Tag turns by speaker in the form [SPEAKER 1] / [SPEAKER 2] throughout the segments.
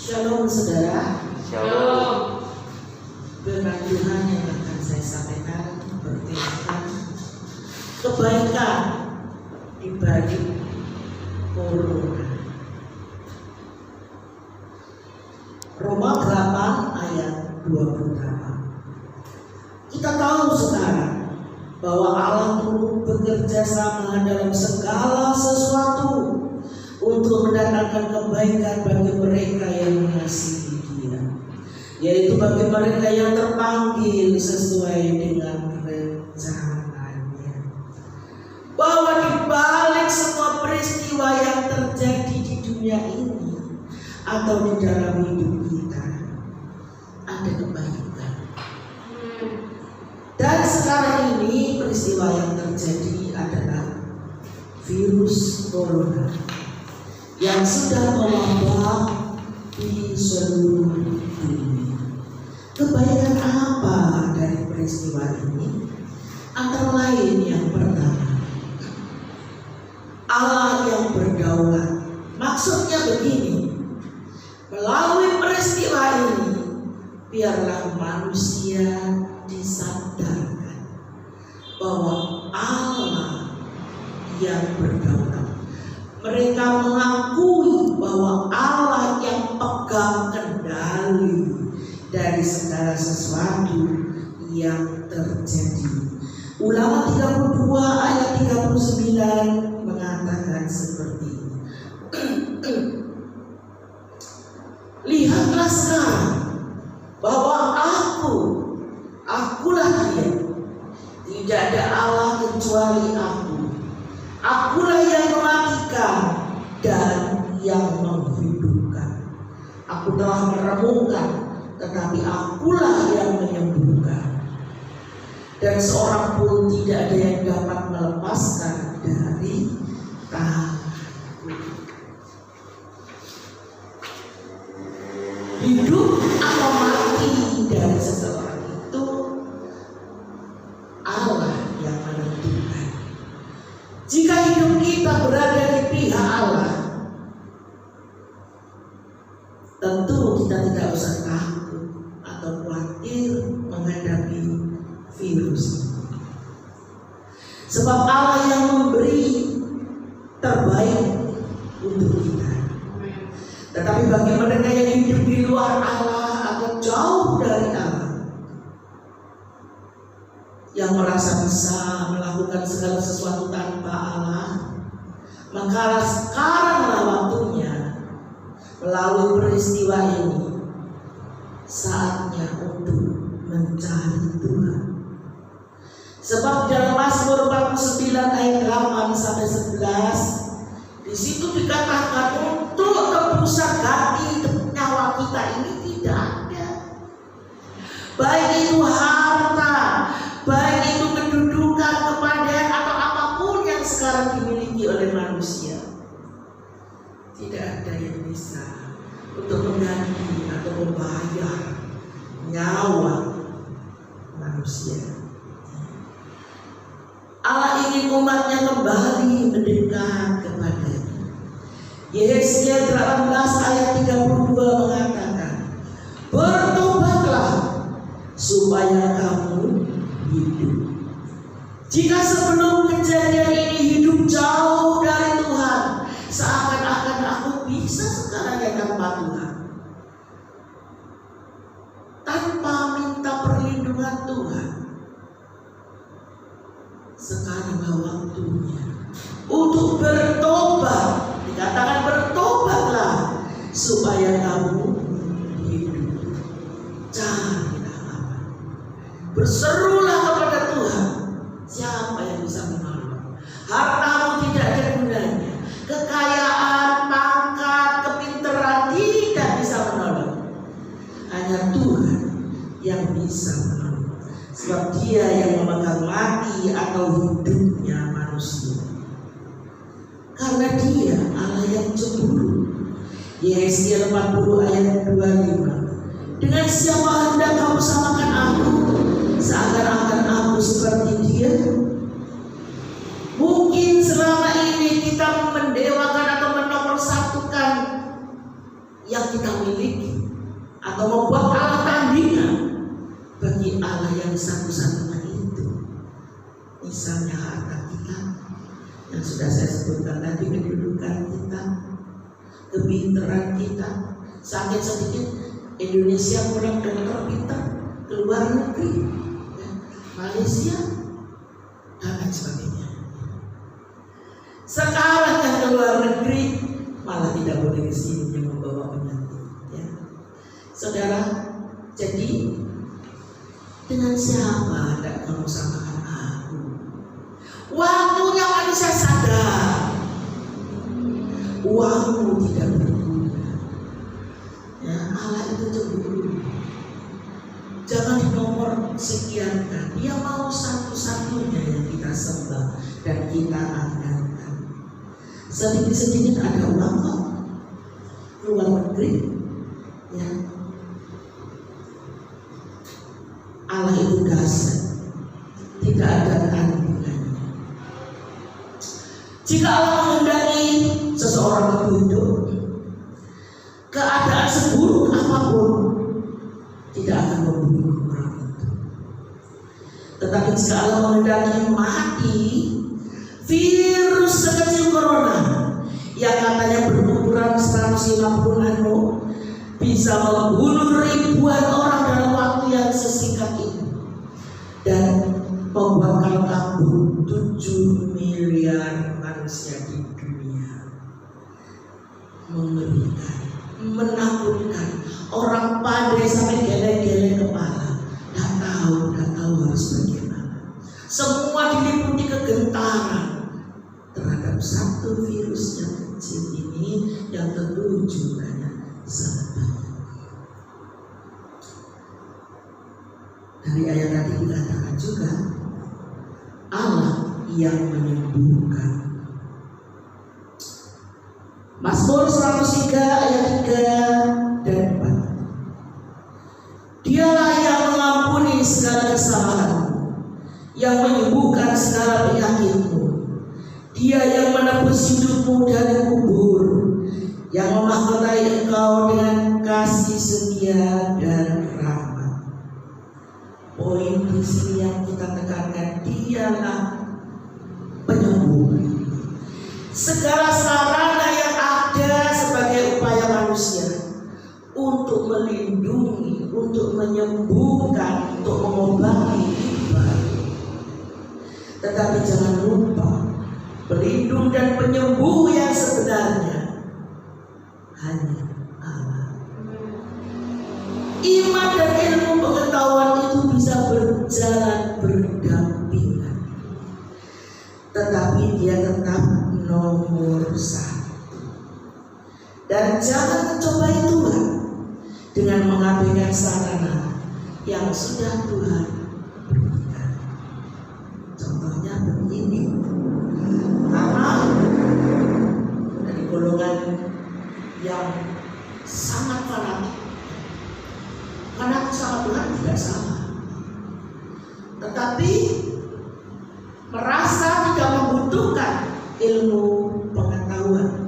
[SPEAKER 1] Shalom saudara.
[SPEAKER 2] Shalom.
[SPEAKER 1] Firman Tuhan yang akan saya sampaikan bertemakan kebaikan di balik corona. Roma 8 ayat 28. Kita tahu sekarang bahwa Allah turut bekerja sama dalam segala sesuatu untuk mendatangkan kebaikan bagi mereka yang mengasihi Dia, yaitu bagi mereka yang terpanggil sesuai dengan rencananya. Bahwa di balik semua peristiwa yang terjadi di dunia ini atau di dalam hidup kita ada kebaikan. Dan sekarang ini peristiwa yang terjadi adalah virus corona yang sudah mewabah di seluruh dunia. Kebaikan apa dari peristiwa ini? Antara lain yang pertama, Allah yang berdaulat. Maksudnya begini, melalui peristiwa ini biarlah manusia disadarkan bahwa Allah yang berdaulat. Mereka mengakui bahwa Allah yang pegang kendali dari segala sesuatu yang terjadi. Ulangan 32 ayat 39 mengatakan seperti ini. Lihatlah sekarang bahwa akulah Dia. Tidak ada Allah kecuali Aku. Akulah yang mematikan dan yang menghidupkan. Aku telah meremukkan, tetapi Akulah yang menyembuhkan. Dan seorang pun tidak ada yang dapat melepaskan dari tanganku. Hidup atau mati dari seseorang itu Allah yang menentukan. Jika hidup kita berada di pihak Allah, tentu kita tidak usah takut atau khawatir menghadapi virus ini. Sebab Allah yang memberi terbaik untuk kita. Tetapi bagi mereka yang hidup di luar Allah atau jauh dari Allah, yang merasa bisa melakukan segala sesuatu tanpa Allah, maka sekaranglah waktunya melalui peristiwa ini saatnya untuk mencari Tuhan. Sebab dalam Mazmur 49 ayat 8 sampai 11 di situ dikatakan untuk tebusan ganti nyawa kita ini tidak ada. Baik itu harta, baik itu kedudukan, kepadaan atau apapun yang sekarang dimiliki oleh manusia, tidak ada yang bisa untuk mengganti atau membayar nyawa manusia. Allah ingin umatnya kembali mendekat kepadanya. Yesaya 18 ayat 32 mengatakan, bertobatlah supaya kamu hidup. Jika sebelum kejadian ini hidup jauh dari Tuhan, seakan-akan aku bisa sekarang ya tanpa Tuhan, tanpa minta perlindungan Tuhan, sekaranglah waktunya untuk bertobat. Dikatakan bertobatlah supaya kamu hidup. Carilah Allah, berserulah kepada Tuhan. Siapa yang bisa menolong? Hartamu tidak ada gunanya, kekayaan, pangkat, kepintaran tidak bisa menolong. Hanya Tuhan yang bisa menolong. Sebab Dia yang memegang mati atau hidupnya manusia. Karena Dia Allah yang cemburu. Yesaya 40 ayat 25. Dengan siapa hendak kamu samakan aku? Seakan-akan aku seperti Dia. Mungkin selama ini kita mendewakan atau menomorsatukan yang kita miliki atau membuat Allah tandingan bagi Allah yang satu-satunya itu. Misalnya harta kita yang sudah saya sebutkan tadi, kedudukan kita, kepintaran kita. Sakit sedikit Indonesia kurang dokter pintar, keluar negeri, ya, Malaysia dan lain sebagainya. Sekarang yang keluar negeri malah tidak boleh ke sini yang membawa penyakit, ya. Saudara, jadi dengan siapa hendak kamu samakan aku? Waktunya manusia sadar uangmu tidak berguna, ya. Allah itu cemburu. Jangan di nomor sekian kan, Dia mau satu-satunya yang kita sembah dan kita andalkan. Sedikit-sedikit ada uang kok keluar negeri, ya. Allah itu dahsyat, tidak ada tandingannya. Jika Allah menghendaki seseorang berhidup, keadaan seburuk apapun tidak akan membunuh orang itu. Tetapi jika Allah menghendaki mati, virus sekecil corona yang katanya berukuran 150 nano bisa membunuh ribuan orang dalam waktu yang sesingkat ini dan membuatkan kabur 7 miliar manusia di dunia. Mengerikan, menakutkan. Orang pandai sampai geleng-geleng kepala, tidak tahu harus bagaimana. Semua diliputi kegentaran terhadap satu virus yang kecil ini yang tentu jumlahnya sangat banyak. Dari ayat tadi dikatakan juga Allah yang menyembuhkan. Mazmur 103 ayat 3 dan 4. Dialah yang mengampuni segala kesalahanmu, yang menyembuhkan segala penyakitmu. Dia yang menebus hidupmu dari kubur, yang memahkotai engkau dengan kasih setia dan rahmat. Poin di sini yang kita tekankan, Dialah penyembuh. Segala sarana yang ada sebagai upaya manusia untuk melindungi, untuk menyembuhkan, untuk mengobati, tetapi jangan lupa pelindung dan penyembuh yang sebenarnya hanya Allah. Iman dan ilmu pengetahuan itu bisa berjalan berdampingan, tetapi dia tetap nomor 1. Dan jangan mencobai Tuhan dengan mengabaikan sarana yang sudah Tuhan berikan. Contohnya begini, karena dari golongan yang sangat fanatik, karena sama Tuhan tidak sama, tetapi merasa tidak membutuhkan ilmu pengetahuan.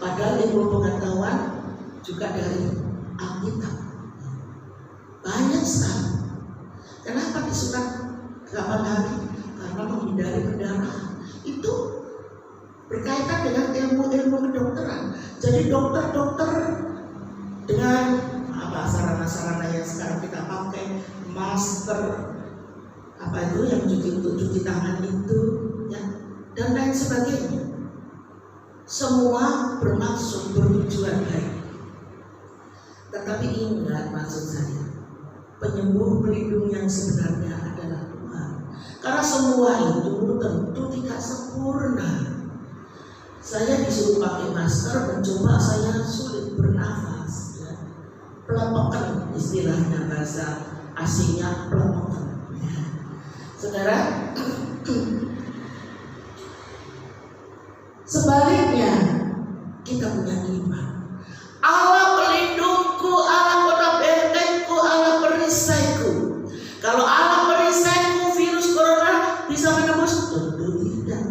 [SPEAKER 1] Padahal ilmu pengetahuan juga dari Alkitab banyak sekali. Kenapa disunat 8 hari? Karena menghindari pendarahan. Itu berkaitan dengan ilmu-ilmu kedokteran. Jadi dokter-dokter dengan sarana-sarana yang sekarang kita pakai, masker, yang untuk cuci tangan itu, ya, dan lain sebagainya. Semua bermaksud, bertujuan baik. Tetapi ingat maksud saya, penyembuh pelindung yang sebenarnya adalah Tuhan. Karena semua itu tentu tidak sempurna. Saya disuruh pakai masker, mencoba saya sulit bernafas, ya. Pelepekan, istilahnya bahasa asingnya pelepekan, ya. Saudara, sebaliknya kita punya iman. Allah pelindungku, Allah kota bentengku, Allah perisaiku. Kalau Allah perisaiku, virus corona bisa menembus? Tentu tidak,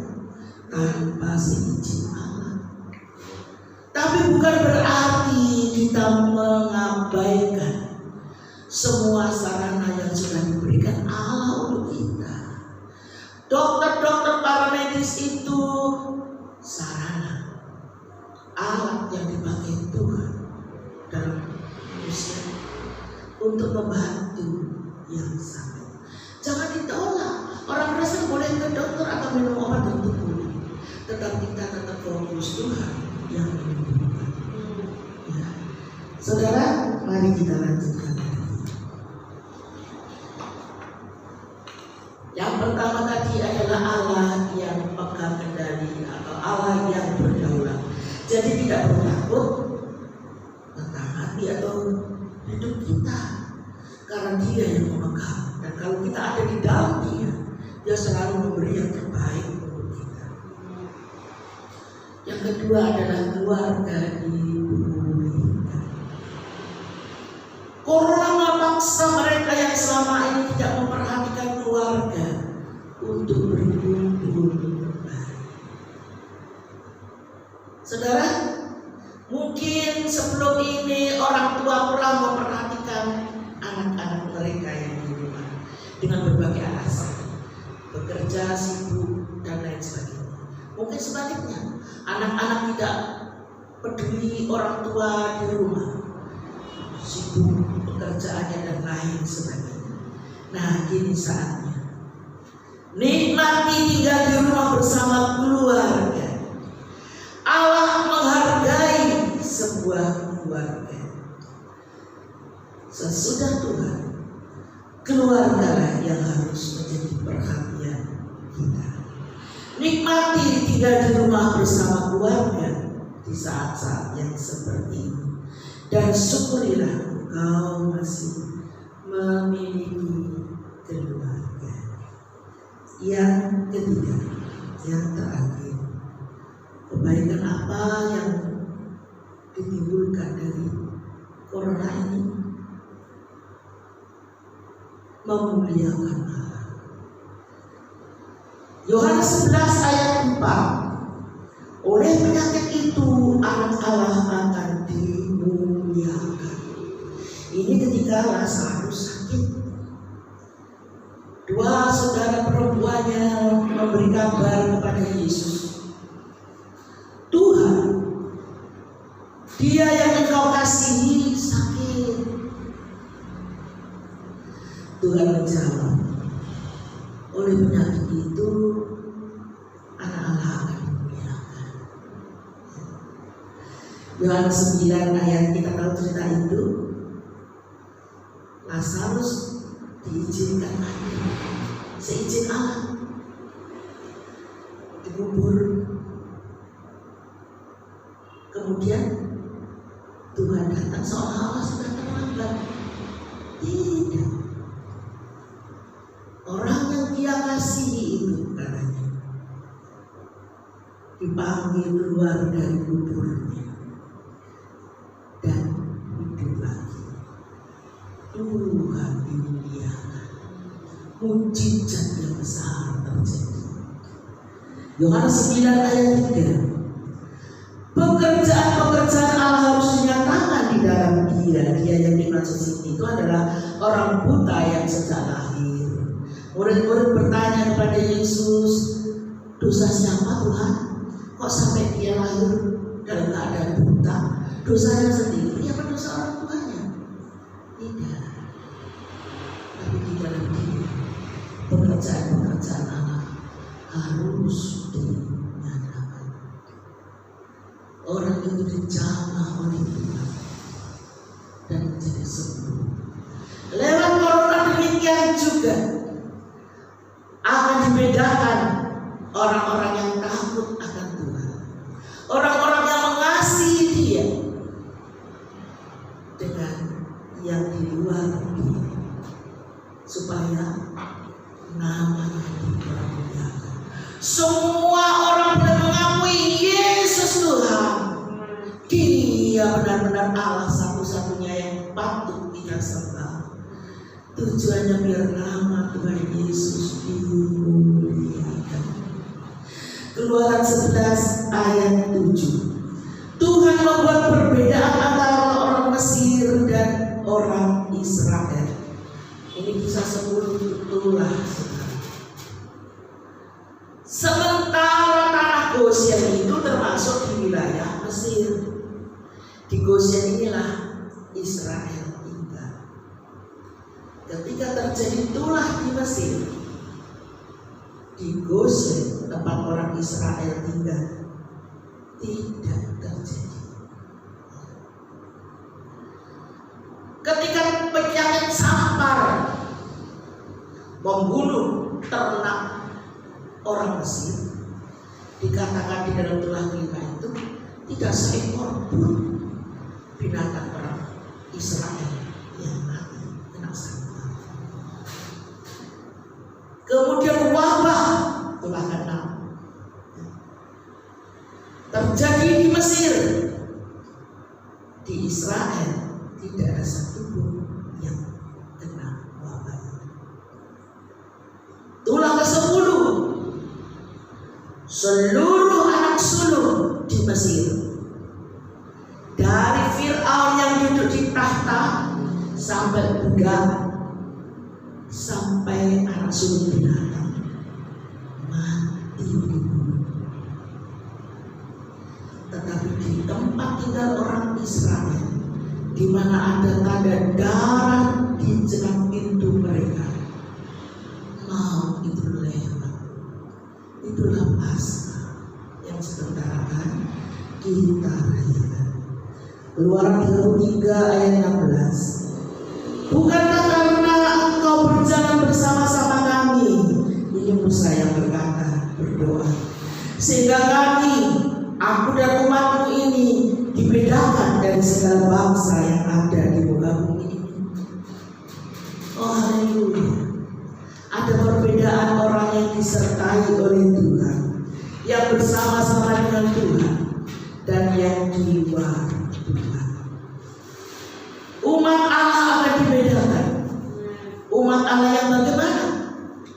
[SPEAKER 1] tanpa izin Allah. Tapi Tapi bukan berarti kita mengabaikan semua sarana yang sudah diberikan Allah untuk kita. Dokter-dokter paramedis itu sarana, alat yang dipakai Tuhan dalam manusia untuk membantu yang sakit. Jangan ditolak. Orang Kristen boleh ke dokter atau minum obat untuk pulih, tetapi kita tetap fokus Tuhan yang menyembuhkan. Ya. Saudara, mari kita lanjutkan. Yang pertama tadi adalah Allah yang pegang kendali atau Allah yang berdaulat. Jadi tidak perlu takut tentang hati atau hidup kita, karena Dia yang memegang. Dan kalau kita ada di dalam Dia selalu memberi yang terbaik untuk kita. Yang kedua adalah keluarga dipulihkan. Corona memaksa mereka yang selama ini tidak memperhatikan keluarga untuk berkumpul kembali. Saudara, mungkin sebelum ini orang tua kurang memperhatikan anak-anak mereka yang di rumah dengan berbagai alasan, bekerja, sibuk, dan lain sebagainya. Mungkin sebaliknya, anak-anak tidak peduli orang tua di rumah, sibuk pekerjaannya dan lain sebagainya. Nah, kini saatnya nikmati tinggal di rumah bersama keluarga. Allah menghargai sebuah keluarga. Sesudah Tuhan, keluarga yang harus menjadi perhatian kita. Nikmati tinggal di rumah bersama keluarga di saat-saat yang seperti ini, dan syukurilah engkau masih memiliki keluarga. Yang ketiga, yang terakhir, kebaikan apa yang ditimbulkan dari corona ini? Memuliakan Allah. Yohanes 11 ayat 4. Oleh penyakit itu anak Allah akan dimuliakan. Ini ketika Lazarus sakit, dua saudara perempuannya memberi kabar kepada Yesus, Tuhan, Dia yang engkau kasihi sakit. Tuhan menjawab, oleh penyakit itu anak Allah akan dimuliakan. Yohanes 9 ayat, kita tahu cerita itu. Lazarus diizinkan mati seizin Allah, dikubur. Kemudian Tuhan datang seolah-olah sudah terlambat. Tidak. Orang yang Dia kasihi itu katanya dipanggil keluar dari kuburnya dan hidup lagi. Tuhan dimuliakan. Mujizat yang besar terjadi. Yohanes 9 ayat 3. Pekerjaan-pekerjaan Allah harus dinyatakan di dalam Dia. Dia yang dimaksud sini itu adalah orang buta yang sejak lahir. Murid-murid bertanya kepada Yesus, dosa siapa Tuhan? Kok sampai dia lahir dalam keadaan buta? Dosanya sendiri apa dosa orang tuanya? Tidak. Tapi di dalam Dia, pekerjaan-pekerjaan Allah harus dinyatakan. Orang itu dijamah oleh Tuhan dan menjadi sembuh. Lewat corona demikian juga akan dibedakan orang-orang yang takut akan Tuhan, orang-orang yang mengasihi Dia, dengan yang di luar Dia, supaya namanya dipermuliakan. Semua orang yang mengakui Yesus Tuhan, Dia benar-benar Allah satu-satunya yang patut kita sembah. Tujuannya biar nama Tuhan Yesus dimuliakan. Keluaran 11 ayat 7. Tuhan Tuhan membuat perbedaan antara orang Mesir dan orang Israel. Ini kisah 10 tulah. Sementara tanah Gosyen itu termasuk di wilayah Mesir. Di Gosyen inilah Israel tinggal. Ketika terjadi tulah di Mesir, di Gosyen tempat orang Israel tinggal, tidak terjadi. Ketika penyakit sampar membunuh ternak orang Mesir, dikatakan di dalam tulah kelima itu tidak seekor pun binatang orang Israel yang mati kena sampar. Kemudian wabah tulah ke-6 terjadi di Mesir. Di Israel tidak ada satupun yang kena wabah. Tulah ke-10, seluruh anak sulung di Mesir, dari Fir'aun yang duduk di tahta sampai budak, sampai anak sulung binatang, mati dibunuh. Tetapi di tempat tinggal orang Israel, di mana ada tanda darah di jelang pintu mereka, maut itu lewat. Itulah Paskah yang sebentar akan kita rayakan. Keluaran 33 ayat 16. Bukankah karena engkau berjalan bersama-sama kami, ini Musa yang berkata, berdoa, sehingga kami, aku dan umatmu ini dibedakan dari segala bangsa yang ada di muka bumi ini. Oh haleluya. Ada perbedaan orang yang disertai oleh Tuhan, yang bersama-sama dengan Tuhan, dan yang di luar Tuhan. Umat Allah akan dibedakan. Umat Allah yang bagaimana?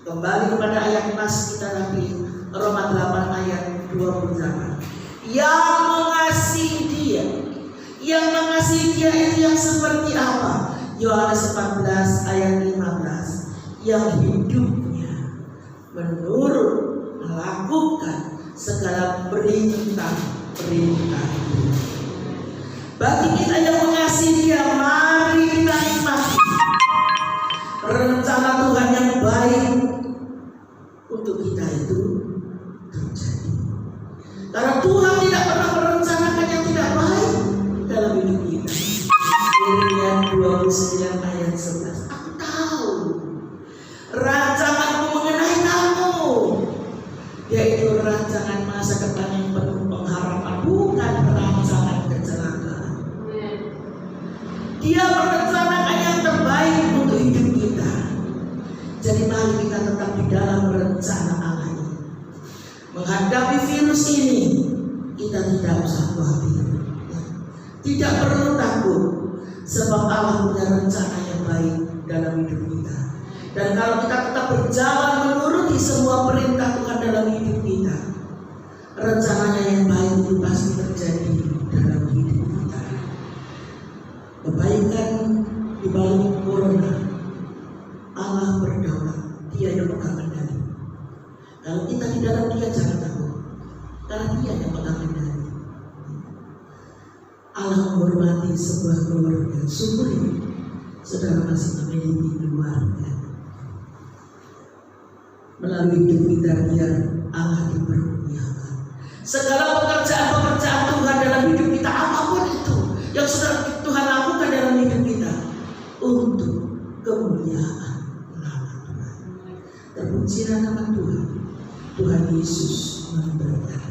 [SPEAKER 1] Kembali kepada ayat mas kita nanti, Roma 8 ayat 28. Yang mengasihi dia, yang mengasihi dia itu yang seperti apa? Yohanes 14 ayat 15. Yang hidupnya menurut melakukan segala perintah-perintah. Bagi kita yang mengasihi dia, mari kita nikmati rencana Tuhan yang baik untuk kita itu terjadi. Karena Tuhan tidak pernah merencanakan yang tidak baik dalam hidup kita. Yeremia 29 ayat 11. Aku tahu rancanganmu mengenai kamu, yaitu rancangan masa depan yang penuh pengharapan, bukan rancangan kecelakaan. Dia merencanakan yang terbaik untuk hidup kita. Jadi mari kita tetap di dalam rencana Allah ini. Menghadapi virus ini, kita tidak usah khawatir, tidak perlu takut, sebab Allah punya rencana yang baik dalam hidup kita. Dan kalau kita tetap berjalan menuruti semua perintah Tuhan dalam hidup kita, rencananya yang baik itu pasti terjadi dalam hidup kita. Kebaikan di balik corona, Allah berdaulat, Dia yang pegang kendali. Kalau kita di dalam Dia jangan takut, karena Dia yang pegang kendali. Allah menghormati sebuah keluarga. Syukuri saudara masih memiliki keluarga. Melalui hidup kita biar Allah dipermuliakan. Segala pekerjaan-pekerjaan Tuhan dalam hidup kita, apapun itu yang sudah Tuhan lakukan dalam hidup kita, untuk kemuliaan nama Tuhan. Terpujilah nama Tuhan. Tuhan Yesus memberkati.